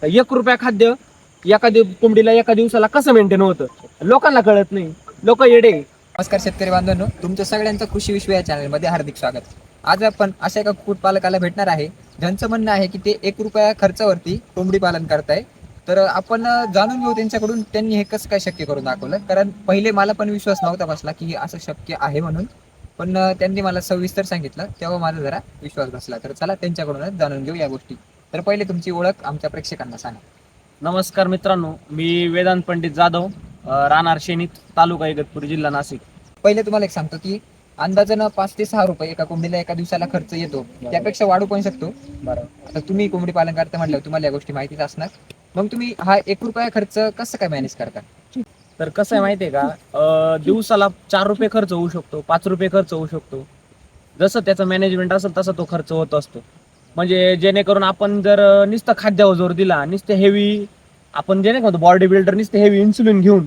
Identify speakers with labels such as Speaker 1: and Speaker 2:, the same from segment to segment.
Speaker 1: 1 रुपया खाद्य एखादी कोंबडीला एका दिवसाला कसं मेंटेन होतं, लोकांना कळत नाही. लोक येडे.
Speaker 2: नमस्कार शेतकरी बांधवांनो, तुमचं सगळ्यांचं कृषी विश्व या चॅनलमध्ये हार्दिक स्वागत. आज आपण अशा एका कुक्कुटपालकाला भेटणार आहे ज्यांचं म्हणणं आहे की ते 1 रुपया खर्चावरती कोंबडी पालन करताय. तर आपण जाणून घेऊ त्यांच्याकडून त्यांनी हे कसं काय शक्य करून दाखवलं. कारण पहिले मला पण विश्वास नव्हता बसला की असं शक्य आहे म्हणून, पण त्यांनी मला सविस्तर सांगितलं तेव्हा माझा जरा विश्वास बसला. तर चला त्यांच्याकडूनच जाणून घेऊ या गोष्टी. तर पहिले तुमची ओळख आमच्या प्रेक्षकांना सांगा.
Speaker 1: नमस्कार मित्रांनो, मी वेदांत पंडित जाधव, राहणार शेणीत, तालुका इगतपुरी, जिल्हा नाशिक.
Speaker 2: पहिले तुम्हाला एक सांगतो की अंदाजानं 5 ते 6 रुपये एका कोंबडीला एका दिवसाला खर्च येतो. त्यापेक्षा वाढू पण शकतो. बरं, आता तुम्ही कोंबडी पालन करता म्हटल्यावर तुम्हाला या गोष्टी माहितीच असणार. मग तुम्ही हा 1 रुपया खर्च कसं काय मॅनेज करता?
Speaker 1: तर कसं आहे माहितीये का, दिवसाला 4 रुपये खर्च होऊ शकतो, 5 रुपये खर्च होऊ शकतो. जसं त्याचं मॅनेजमेंट असेल तसा तो खर्च होत असतो. म्हणजे जेणेकरून आपण जर नुसतं खाद्यावर जोर दिला, नुसतं हेवी, आपण जे नाही म्हणतो बॉडी बिल्डर, नुसतं हेवी इन्सुलिन घेऊन,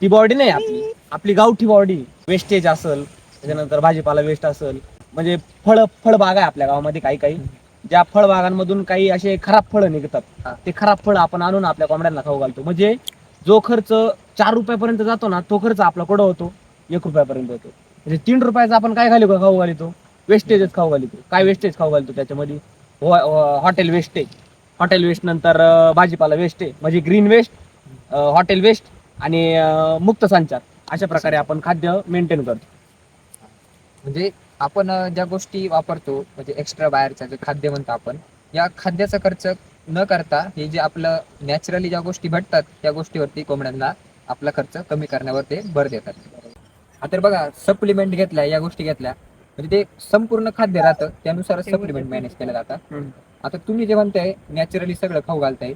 Speaker 1: ती बॉडी नाही आपली. आपली गावठी बॉडी. वेस्टेज असेल, त्याच्यानंतर भाजीपाला वेस्ट असेल, म्हणजे फळबाग आहे आपल्या गावामध्ये काही काही, ज्या फळबागांमधून काही असे खराब फळं निघतात, ते खराब फळं आपण आणून आपल्या कोंबड्यांना खाऊ घालतो. म्हणजे जो खर्च 4 रुपयापर्यंत जातो ना, तो खर्च आपला कुठं होतो? 1 रुपयापर्यंत होतो. म्हणजे 3 रुपयाचा आपण काय खाऊ घालतो? वेस्टेजच खाऊ घालतो. काय वेस्टेज खाऊ घालतो त्याच्यामध्ये? हॉटेल वेस्टेज, हॉटेल वेस्ट, नंतर भाजीपाला वेस्ट आहे, म्हणजे ग्रीन वेस्ट, हॉटेल वेस्ट आणि मुक्त संचार. अशा प्रकारे आपण खाद्य मेंटेन करतो.
Speaker 2: म्हणजे आपण ज्या गोष्टी वापरतो, म्हणजे एक्स्ट्रा बाहेरचं जे खाद्य म्हणतो आपण, या खाद्याचा खर्च न करता हे जे आपलं नॅचरली ज्या गोष्टी भेटतात त्या गोष्टीवरती कोंबड्यांना आपला खर्च कमी करण्यावर ते भर देतात. आता बघा, सप्लिमेंट घेतल्या, या गोष्टी घेतल्या, म्हणजे ते संपूर्ण खाद्य राहतं, त्यानुसार सप्लिमेंट मॅनेज केलं जातं. आता तुम्ही जे म्हणताय नॅचरली सगळं खाऊ घालताय,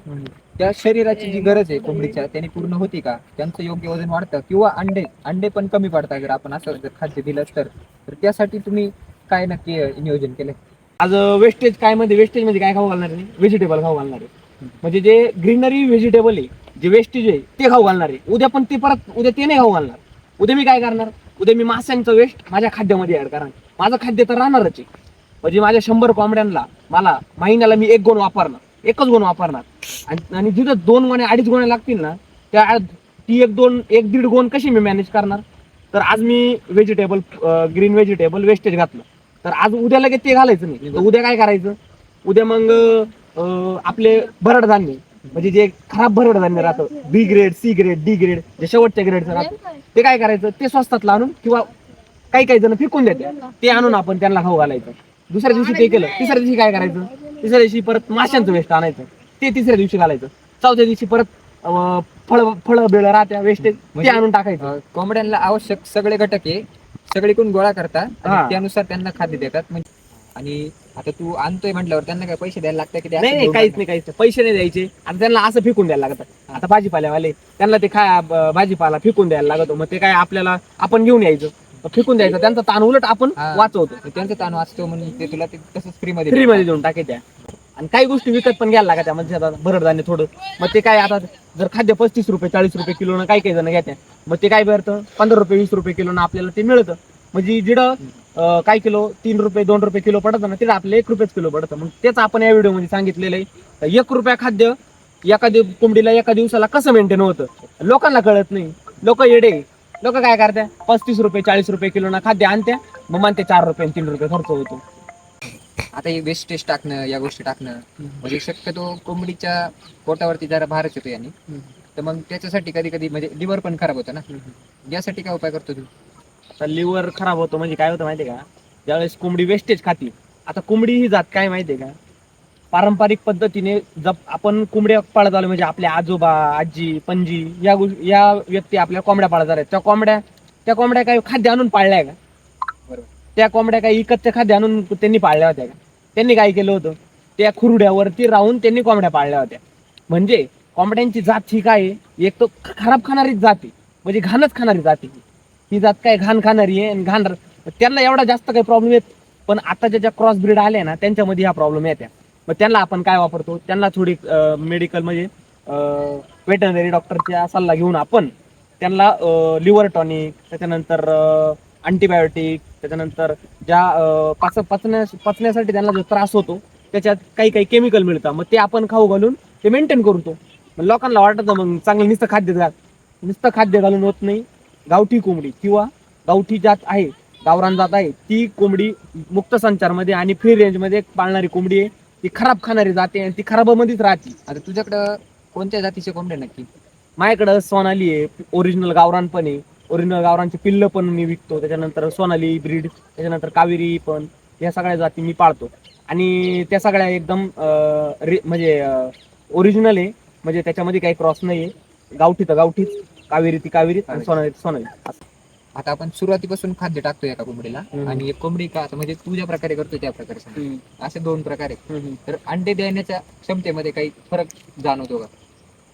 Speaker 2: त्या शरीराची जी गरज आहे कोंबडीच्या, त्याने पूर्ण होती का? त्यांचं योग्य वजन वाढतं किंवा अंडे पण कमी पडतात जर आपण असं जर खाद्य दिलं तर त्यासाठी तुम्ही काय नक्की नियोजन केलंय?
Speaker 1: आज वेस्टेज काय मध्ये, वेस्टेज म्हणजे काय खाऊ घालणार आहे? व्हेजिटेबल खाऊ घालणार आहे. म्हणजे जे ग्रीनरी व्हेजिटेबल आहे, जे वेस्टेज आहे ते खाऊ घालणार आहे. उद्या ते नाही खाऊ घालणार. उद्या मी काय करणार? उद्या मी माशांचं वेस्ट माझ्या खाद्यामध्ये ऍड करणार. माझं खाद्य तर राहणारच आहे. म्हणजे माझ्या 100 कोंबड्यांना मला महिन्याला मी 1 गोण वापरणार, एकच गोण वापरणार. आणि जिथं 2 गोण्या 2.5 गोण्या लागतील ना, त्या ती 1-1.5 गोण कशी मी मॅनेज करणार? तर आज मी व्हेजिटेबल, ग्रीन व्हेजिटेबल वेस्टेज घातलं, तर आज उद्या लगेच ते घालायचं नाही. तर उद्या काय करायचं? उद्या मग आपले भरड धान्य, म्हणजे जे खराब भरड धान्य राहतं, B grade, C grade, D grade, जे शेवटच्या ग्रेडचं राहतं, ते काय करायचं? ते स्वस्तात आणून, किंवा काही काही जण फेकून देते, ते आणून आपण त्यांना खाऊ घालायचं. दुसऱ्या दिवशी ते केलं, तिसऱ्या दिवशी काय करायचं? तिसऱ्या दिवशी परत माशांचं वेस्ट आणायचं, ते तिसऱ्या दिवशी घालायचं. चौथ्या दिवशी परत फळ बिळ राहत्या वेस्टेज, ते आणून टाकायचं.
Speaker 2: कोंबड्यांना आवश्यक सगळे घटक आहे सगळीकडून गोळा करता आणि त्यानुसार त्यांना खाद्य देतात. म्हणजे आणि आता तू आणतोय म्हटल्यावर त्यांना काय पैसे द्यायला लागतात की?
Speaker 1: नाही, काहीच नाही. पैसे नाही द्यायचे. आता त्यांना असं फेकून द्यायला लागतं. आता भाजीपाल्यावाले, त्यांना ते भाजीपाला फेकून द्यायला लागतो. मग ते काय, आपल्याला आपण घेऊन यायचं, फेकून द्यायचं. त्यांचा ताण उलट आपण वाचवतो.
Speaker 2: त्यांचा ताण वाचतो म्हणून ते तुला ते तसंच फ्री मध्ये
Speaker 1: देऊन टाकायच्या. आणि काही गोष्टी विकत पण घ्यायला लागतात. म्हणजे आता भरड धान्य थोडं, मग ते काय, आता जर खाद्य 35 रुपये 40 रुपये किलो काही काही जण घेतात, मग ते काय करतं, 15 रुपये 20 रुपये किलो आपल्याला ते मिळतं. म्हणजे जिडं काय किलो 3 रुपये 2 रुपये किलो पडतं ना, तिथं आपलं 1 रुपयाच किलो पडतं. मग तेच आपण या व्हिडिओ मध्ये सांगितलेलं आहे. 1 रुपया खाद्य एखादी कोंबडीला एका दिवसाला कसं मेंटेन होतं, लोकांना कळत नाही. लोक येडे. लोक काय करतात, 35 रुपये 40 रुपये किलो खाद्य आणत्या, मग म्हणते 4 रुपये 3 रुपये खर्च होतो.
Speaker 2: आता हे वेस्टेज टाकणं, या गोष्टी टाकणं, म्हणजे शक्यतो कोंबडीच्या पोटावरती जरा भारच येतो याने. तर मग त्याच्यासाठी कधी कधी म्हणजे लिव्हर पण खराब होतं ना, यासाठी काय उपाय करतो तू?
Speaker 1: तर लिव्हर खराब होतो म्हणजे काय होतं माहितीये का, ज्यावेळेस कोंबडी वेस्टेज खाती. आता कोंबडी ही जात काय माहितीये का, पारंपरिक पद्धतीने जप आपण कोंबड्या पाळत आलो. म्हणजे आपले आजोबा, आजी, पणजी, या व्यक्ती आपल्या कोंबड्या पाळत आहेत. त्या कोंबड्या काही खाद्य आणून पाळल्या का?
Speaker 2: बरोबर.
Speaker 1: त्या कोंबड्या काही इकतचे खाद्य आणून त्यांनी पाळल्या होत्या का? त्यांनी काय केलं होतं, त्या खुरड्यावरती राहून त्यांनी कोंबड्या पाळल्या होत्या. म्हणजे कोंबड्यांची जात ही काय, एक तर खराब खाणारीच जाती, म्हणजे घाणच खाणारी जाती. ही जात काय घाण खाणारी आहे, आणि त्यांना एवढा जास्त काही प्रॉब्लेम येत. पण आता ज्या क्रॉस ब्रीड आल्या ना, त्यांच्यामध्ये हा प्रॉब्लेम येत्या. मग त्यांना आपण काय वापरतो, त्यांना थोडी मेडिकल म्हणजे वेटरनरी डॉक्टरचा सल्ला घेऊन आपण त्यांना लिव्हर टॉनिक, त्याच्यानंतर अँटीबायोटिक, त्याच्यानंतर ज्या पचण्यासाठी त्यांना जो त्रास होतो, त्याच्यात काही काही केमिकल मिळतं. मग ते आपण खाऊ घालून ते मेंटेन करतो. मग लोकांना वाटतं मग चांगलं नुसतं खाद्य घाल, नुसतं खाद्य घालून होत नाही. गावठी कोंबडी किंवा गावठी जात आहे, गावरान जात आहे, ती कोंबडी मुक्त संचारमध्ये आणि फ्री रेंजमध्ये पाळणारी कोंबडी आहे. ती खराब खाणारी जाते आणि ती खराबामध्येच राहते.
Speaker 2: आता तुझ्याकडं कोणत्या जातीचे कोंबडे नक्की?
Speaker 1: माझ्याकडं सोनाली आहे, ओरिजिनल गावरान पण आहे. ओरिजिनल गावरानचे पिल्ल पण मी विकतो. त्याच्यानंतर सोनाली ब्रीड, त्याच्यानंतर कावेरी पण, या सगळ्या जाती मी पाळतो. आणि त्या सगळ्या एकदम म्हणजे ओरिजिनल आहे. म्हणजे त्याच्यामध्ये काही क्रॉस नाही आहे. गावठी तर गावठीच, कावेरी ती कावेरी आणि सोनाली सोनाली असं.
Speaker 2: आता आपण सुरुवातीपासून खाद्य टाकतोय एका कोंबडीला,
Speaker 1: हम्म.
Speaker 2: आणि एक कोंबडी का आता म्हणजे तू ज्या प्रकारे करतोय त्या प्रकारे सांग. असे 2 प्रकार आहेत. तर अंडे देण्याच्या क्षमतेमध्ये काही फरक जाणवतो का?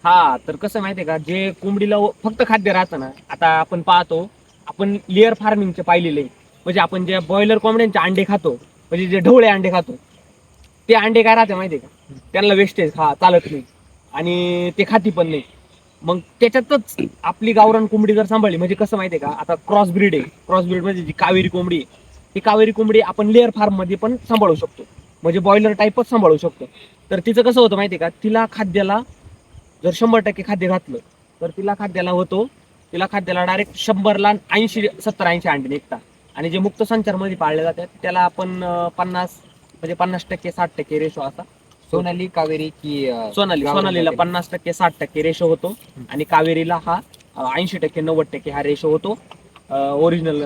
Speaker 1: हा, तर कसं माहितीये का, जे कोंबडीला फक्त खाद्य राहतं ना, आता आपण पाहतो, आपण लेअर फार्मिंगचे पाहिलेले, म्हणजे आपण जे बॉयलर कोंबड्यांचे अंडे खातो, म्हणजे जे ढवळे अंडे खातो, ते अंडे काय राहते माहितीये का, त्यांना वेस्टेज हा चालत नाही आणि ते खाती पण नाही. मग त्याच्यातच आपली गावरान कोंबडी जर सांभाळली, म्हणजे कसं माहितीये का, आता क्रॉस ब्रीड आहे, क्रॉस ब्रीड म्हणजे जी कावेरी कोंबडी आहे, ती कावेरी कोंबडी आपण लेअर फार्म मध्ये पण सांभाळू शकतो, म्हणजे बॉयलर टाईपच सांभाळू शकतो. तर तिचं कसं होतं माहितीये का, तिला खाद्याला जर 100% खाद्य घातलं तर तिला खाद्याला डायरेक्ट 100ला 80-70-80 अंडे निघतात. आणि जे मुक्त संचारमध्ये पाळले जातात त्याला आपण 50 म्हणजे 50% 60% रेशो असा.
Speaker 2: सोनाली, कावेरी की
Speaker 1: सोनालीला 50% 60% रेशो होतो आणि कावेरीला हा 80% 90% हा रेशो होतो. ओरिजिनल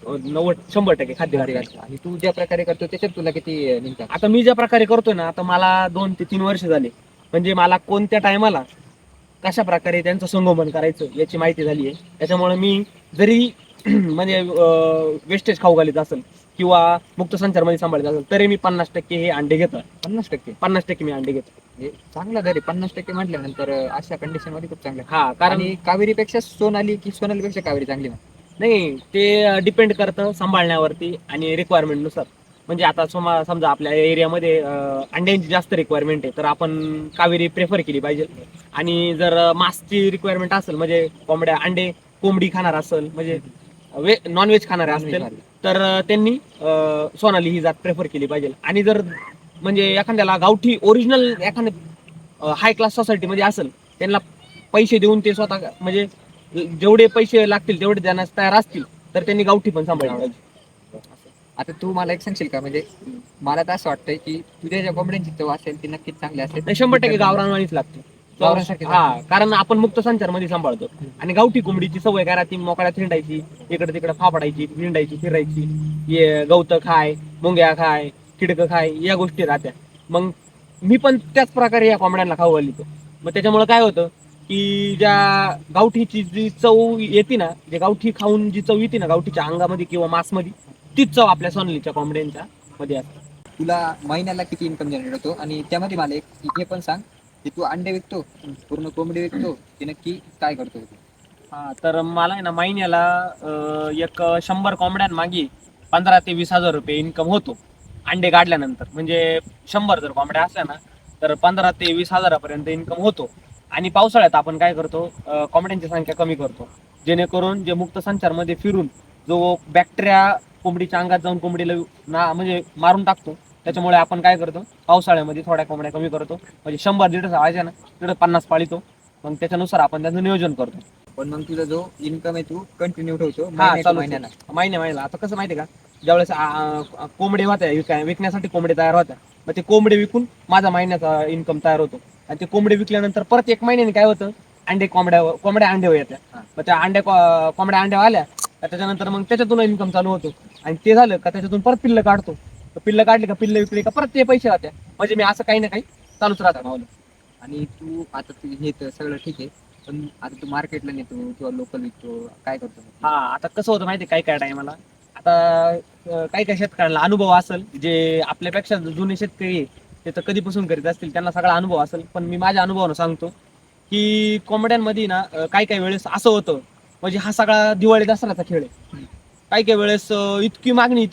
Speaker 1: 100% खाद्य घातलं.
Speaker 2: आणि तू ज्या प्रकारे करतो त्याच्यात तुला किती निघतात?
Speaker 1: आता मी ज्या प्रकारे करतोय ना, आता मला 2 ते 3 वर्ष झाले, म्हणजे मला कोणत्या टायमाला कशा प्रकारे त्यांचं संगोपन करायचं याची माहिती झाली आहे. त्याच्यामुळे मी जरी म्हणजे वेस्टेज खाऊ घालीत असेल किंवा मुक्त संचारमध्ये सांभाळत असेल तरी मी 50% हे अंडे घेतो. 50% मी अंडे घेतो.
Speaker 2: चांगला दर आहे. 50% म्हटल्यानंतर अशा कंडिशन मध्ये खूप चांगलं.
Speaker 1: हा, कारण
Speaker 2: आणि कावेरीपेक्षा सोनाली की सोनालीपेक्षा कावेरी चांगली मग?
Speaker 1: नाही, ते डिपेंड करतं सांभाळण्यावरती आणि रिक्वायरमेंट नुसार. म्हणजे आता समजा आपल्या एरियामध्ये अंड्यांची जास्त रिक्वायरमेंट आहे तर आपण कावेरी प्रेफर केली पाहिजे. आणि जर मांसची रिक्वायरमेंट असेल, म्हणजे कोंबड्या अंडे कोंबडी खाणार असेल, म्हणजे नॉनव्हेज खाणारे असतील तर त्यांनी सोनाली ही जात प्रेफर केली पाहिजे. आणि जर म्हणजे एखाद्याला गावठी ओरिजिनल एखाद्या हाय क्लास सोसायटीमध्ये असेल, त्यांना पैसे देऊन ते स्वतः म्हणजे जेवढे पैसे लागतील तेवढे देण्यास तयार असतील तर त्यांनी गावठी पण सांभाळली पाहिजे.
Speaker 2: आता तू मला एक सांगशील का, म्हणजे मला तर असं वाटतंय की तुझ्या ज्या कोंबड्यांची चव असेल ती नक्कीच चांगली असेल.
Speaker 1: 100% गावरानवाणीच लागते.
Speaker 2: गावरानसारखी
Speaker 1: हा, कारण आपण मुक्त संचारमध्ये सांभाळतो. आणि गावठी कोंबडीची सवय काय राहते, मोकळ्यात हिंडायची, इकडे तिकडे फापडायची, हिंडायची, फिरायची, गवत खाय, मुंग्या खाय, किडकं खाय, या गोष्टी राहत्या. मग मी पण त्याच प्रकारे या कोंबड्यांना खाऊ घालितो. मग त्याच्यामुळे काय होतं की ज्या गावठीची जी चव येते ना, जे गावठी खाऊन जी चव येते ना गावठीच्या अंगामध्ये किंवा मांसमध्ये, तीच चव आपल्या सोनालीच्या कोंबड्यांच्या मध्ये असते.
Speaker 2: तुला महिन्याला किती इन्कम जनरेट होतो? आणि त्यामध्ये मला एक हे पण सांग की तू अंडे विकतो, पूर्ण कोंबडी विकतो, की नक्की काय करतो?
Speaker 1: हा, तर मला आहे ना महिन्याला एक 100 कोंबड्यांमागे 15 ते 20 हजार रुपये इन्कम होतो अंडे काढल्यानंतर. म्हणजे 100 जर कोंबड्या असल्या ना तर 15 ते 20 हजारापर्यंत इन्कम होतो. आणि पावसाळ्यात आपण काय करतो, कोंबड्यांची संख्या कमी करतो, जेणेकरून जे मुक्त संचारमध्ये फिरून जो बॅक्टेरिया कोंबडीच्या अंगात जाऊन कोंबडीला म्हणजे मारून टाकतो. त्याच्यामुळे आपण काय करतो, पावसाळ्यामध्ये थोड्या कोंबड्या कमी करतो, म्हणजे 100-150 व्हायच्या ना तिकडे 50 पाळीतो. मग त्याच्यानुसार आपण त्याचं नियोजन करतो.
Speaker 2: पण मग तुझा जो इन्कम आहे तू कंटिन्यू ठेवतो
Speaker 1: हा, चालू
Speaker 2: महिन्याला?
Speaker 1: महिन्याला. आता कसं माहितीये का, ज्यावेळेस कोंबडी होत्या विकण्यासाठी कोंबडी तयार होत्या, मग ते कोंबडी विकून माझा महिन्याचा इन्कम तयार होतो. आणि ते कोंबडी विकल्यानंतर परत 1 महिन्याने काय होतं, कोंबड्या अंड्यावर येत्या. मग त्या कोंबड्या अंड्यावर आल्या का त्याच्यानंतर मग त्याच्यातून इन्कम चालू होतो. आणि ते झालं का त्याच्यातून परत पिल्ल काढतो. पिल्ल काढली का, पिल्ल विकली का परत ते पैसे राहत्या. म्हणजे मी असं काही ना काही चालूच राहतं मावलं.
Speaker 2: आणि तू आता तू हे तर सगळं ठीक आहे, पण आता तू मार्केटला नेतो किंवा लोकल विकतो, काय करतो?
Speaker 1: हा, आता कसं होतं माहिती काय टायमाला, आता काही शेतकऱ्यांना अनुभव असेल, जे आपल्यापेक्षा जुने शेतकरी आहे ते तर कधीपासून करीत असतील, त्यांना सगळा अनुभव असेल. पण मी माझ्या अनुभवानं सांगतो की कोंबड्यांमध्ये ना काही वेळेस असं होतं, म्हणजे हा सगळा दिवाळी दसऱ्याचा खेळ आहे. काही वेळेस इतकी मागणी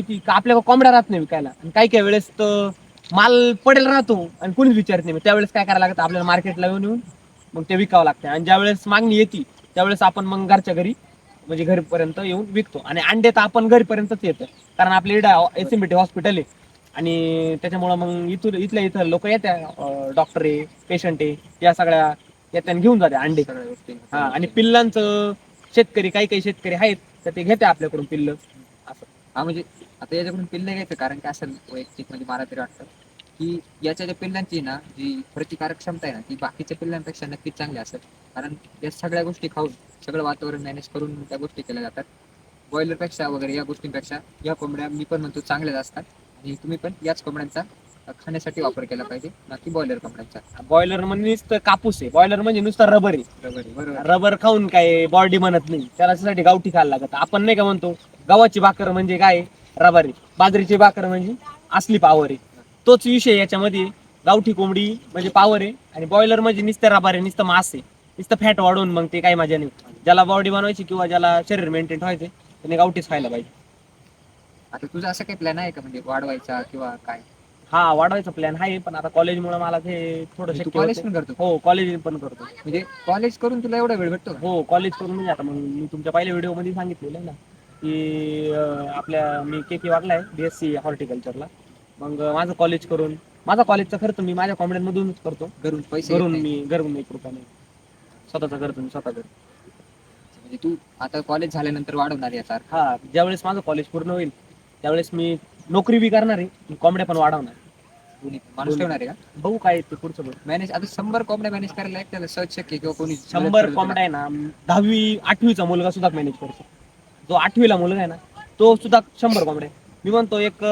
Speaker 1: ती का आपल्या कोंबड्या राहत नाही विकायला. आणि काही वेळेस तर माल पडेल राहतो आणि कोणीच विचारत नाही. त्यावेळेस काय करायला लागतं, आपल्याला मार्केटला येऊन मग ते विकावं लागतं. आणि ज्यावेळेस मागणी येते त्यावेळेस आपण मग घरच्या घरी म्हणजे घरीपर्यंत येऊन विकतो. आणि अंडे तर आपण घरीपर्यंतच येतं, कारण आपल्या इकडे SMBT हॉस्पिटल आहे आणि त्याच्यामुळं मग इथल्या इथं लोक येत्या, डॉक्टर आहे, पेशंट आहे, या सगळ्या येत्या घेऊन जाते अंडे.
Speaker 2: सगळ्या गोष्टी
Speaker 1: हा, आणि पिल्लांचं शेतकरी काही शेतकरी आहेत तर ते घेते आपल्याकडून पिल्ल असं.
Speaker 2: हा म्हणजे आता याच्याकडून पिल्ल घ्यायचं कारण काय असेल वैयक्तिक म्हणजे मला तरी वाटतं की याच्या ज्या पिल्लांची ना जी प्रतिकारक क्षमता आहे ना ती बाकीच्या पिल्लांपेक्षा नक्कीच चांगली असेल. कारण या सगळ्या गोष्टी खाऊन सगळं वातावरण मॅनेज करून त्या गोष्टी केल्या जातात. बॉयलरपेक्षा वगैरे या गोष्टींपेक्षा या कोंबड्या मी पण म्हणतो चांगल्याच असतात आणि तुम्ही पण याच कोंबड्यांचा खाण्यासाठी वापर केला पाहिजे ना की बॉयलर कोंबड्यांचा.
Speaker 1: बॉयलर म्हणजे नुसतं कापूस आहे, बॉयलर म्हणजे नुसतं रबर आहे.
Speaker 2: बरोबर.
Speaker 1: रबर खाऊन काय बॉडी बनत नाही, त्यासाठी गावठी खायला लागत. आपण नाही का म्हणतो गव्हाची भाकर म्हणजे काय, रबर आहे. बाजरीची भाकर म्हणजे असली पावर आहे. तोच विषय याच्यामध्ये. गावठी कोंबडी म्हणजे पावर आहे आणि बॉयलर म्हणजे नुसतं रबर आहे, नुसतं मांस आहे, नुसतं फॅट वाढवून मग ते काही मजा नाही. ज्याला बॉडी बनवायची किंवा ज्याला शरीर मेंटेन ठेवायचे त्याने गावठीच खायला पाहिजे.
Speaker 2: आता तुझा असं काही प्लॅन आहे का म्हणजे वाढवायचा किंवा काय?
Speaker 1: हा, वाढवायचा प्लॅन आहे, पण आता कॉलेजमुळे मला ते थोडं
Speaker 2: तू
Speaker 1: शक्य
Speaker 2: कॉलेज
Speaker 1: होते.
Speaker 2: पण करतो
Speaker 1: हो, कॉलेज पण करतो.
Speaker 2: म्हणजे कॉलेज करून तुला एवढा वेळ भेटतो का?
Speaker 1: हो, कॉलेज करून म्हणजे आता मग मी तुमच्या पहिल्या व्हिडिओ मध्ये सांगितलेलं ना की आपल्या मी के वागलाय BSc हॉर्टिकल्चरला. मग माझं कॉलेज करून माझा कॉलेजचा खर्च मी माझ्या कॉमेड्यांमधूनच करतो.
Speaker 2: घरून पैसे घेत नाही.
Speaker 1: घरून 1 रुपया नाही, स्वतःचा खर्च मी स्वतः करतो.
Speaker 2: म्हणजे तू आता कॉलेज झाल्यानंतर वाढवणार याचा अर्थ.
Speaker 1: हा, ज्यावेळेस माझं कॉलेज पूर्ण होईल त्यावेळेस मी नोकरी बी करणार आहे, कोंबड्या पण वाढवणार.
Speaker 2: दोन्ही माणूस ठेवणार आहे का?
Speaker 1: बघू काय ते पुढचं बघू.
Speaker 2: मॅनेज आता 100 कोंबड्या मॅनेज करायला एक त्याला सहज शक्य किंवा कोणी
Speaker 1: 100 कोंबड्या आहे ना, 10वी 8वीचा मुलगा सुद्धा मॅनेज करतो. जो 8वीला मुलगा आहे ना तो सुद्धा 100 कोंबड्या. मी म्हणतो एक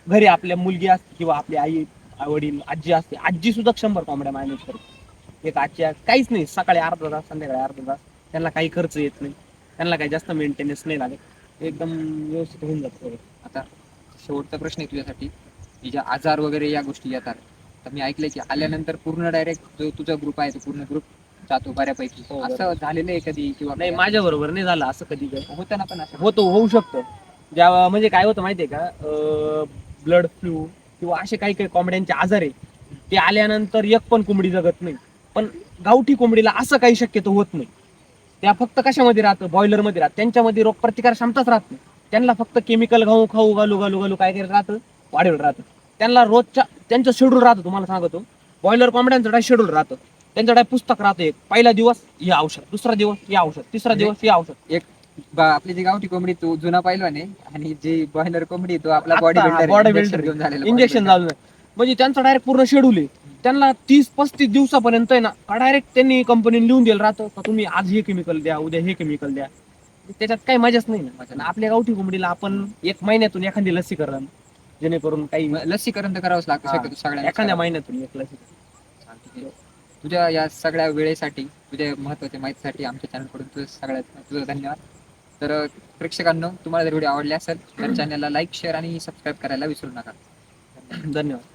Speaker 1: घरी आपल्या मुलगी असते किंवा आपली आई वडील आजी असते, आजी सुद्धा 100 कोंबड्या मॅनेज करते. एक आजच्या काहीच नाही, सकाळी अर्धा तास, संध्याकाळी अर्धा तास, त्यांना काही खर्च येत नाही, त्यांना काही जास्त मेंटेनन्स नाही लागत, एकदम व्यवस्थित होऊन जातं.
Speaker 2: आता शेवटचा प्रश्न आहे तुझ्यासाठी की जे आजार वगैरे या गोष्टी येतात तर मी ऐकलंय की आल्यानंतर पूर्ण डायरेक्ट जो तुझा ग्रुप आहे तो पूर्ण ग्रुप जातो बऱ्यापैकी.
Speaker 1: हो,
Speaker 2: असं झालेलं आहे कधी किंवा
Speaker 1: नाही, माझ्या बरोबर नाही झालं असं कधी.
Speaker 2: होतं ना पण असं
Speaker 1: होऊ शकतं. ज्या म्हणजे काय होतं माहितीये का, ब्लड फ्लू किंवा असे काही काही कोंबड्यांचे आजार आहे ते आल्यानंतर एक पण कोंबडी जगत नाही. पण गावठी कोंबडीला असं काही शक्यतो होत नाही. त्या फक्त कशामध्ये राहतं, बॉयलर मध्ये राहतं, त्यांच्यामध्ये रोगप्रतिकार क्षमताच राहत नाही. त्यांना फक्त केमिकल खाऊ घालू काय राहतं, वाढेल राहतं. त्यांना रोजच्या त्यांचं शेड्यूल राहतं. तुम्हाला सांगतो, बॉयलर कोंबड्यांचं काय शेड्यूल राहतं, त्यांच्याकडे पुस्तक राहतं. एक पहिला दिवस हे औषध, दुसरा दिवस हे औषध, तिसरा दिवस हे औषध.
Speaker 2: एक आपली जी गावठी कोंबडी तो जुना पहिलवान आणि जी बॉयलर कोंबडी तो आपला बॉडी बिल्डर घेऊन झालेला
Speaker 1: इंजेक्शन झालं. म्हणजे त्यांचं डायरेक्ट पूर्ण शेड्यूल आहे. त्यांना 30-35 दिवसापर्यंत आहे ना डायरेक्ट त्यांनी कंपनीने लिहून दिलं राहतं का तुम्ही आज हे केमिकल द्या, उद्या हे केमिकल द्या. त्याच्यात काही मजाच नाही ना. आपल्या गावठी कोंबडीला आपण 1 महिन्यातून एखादी लसीकरण, जेणेकरून काही
Speaker 2: लसीकरण तर करावंच लागतं शक्यतो सगळ्यांना.
Speaker 1: एखाद्या महिन्यातून 1 लसीकरण.
Speaker 2: तुझ्या या सगळ्या वेळेसाठी, तुझ्या महत्त्वाच्या माहितीसाठी आमच्या चॅनलकडून तुझं धन्यवाद. तर प्रेक्षकांनो, तुम्हाला जर व्हिडिओ आवडले असेल तर चॅनलला लाईक, शेअर आणि सबस्क्राईब करायला विसरू नका.
Speaker 1: धन्यवाद.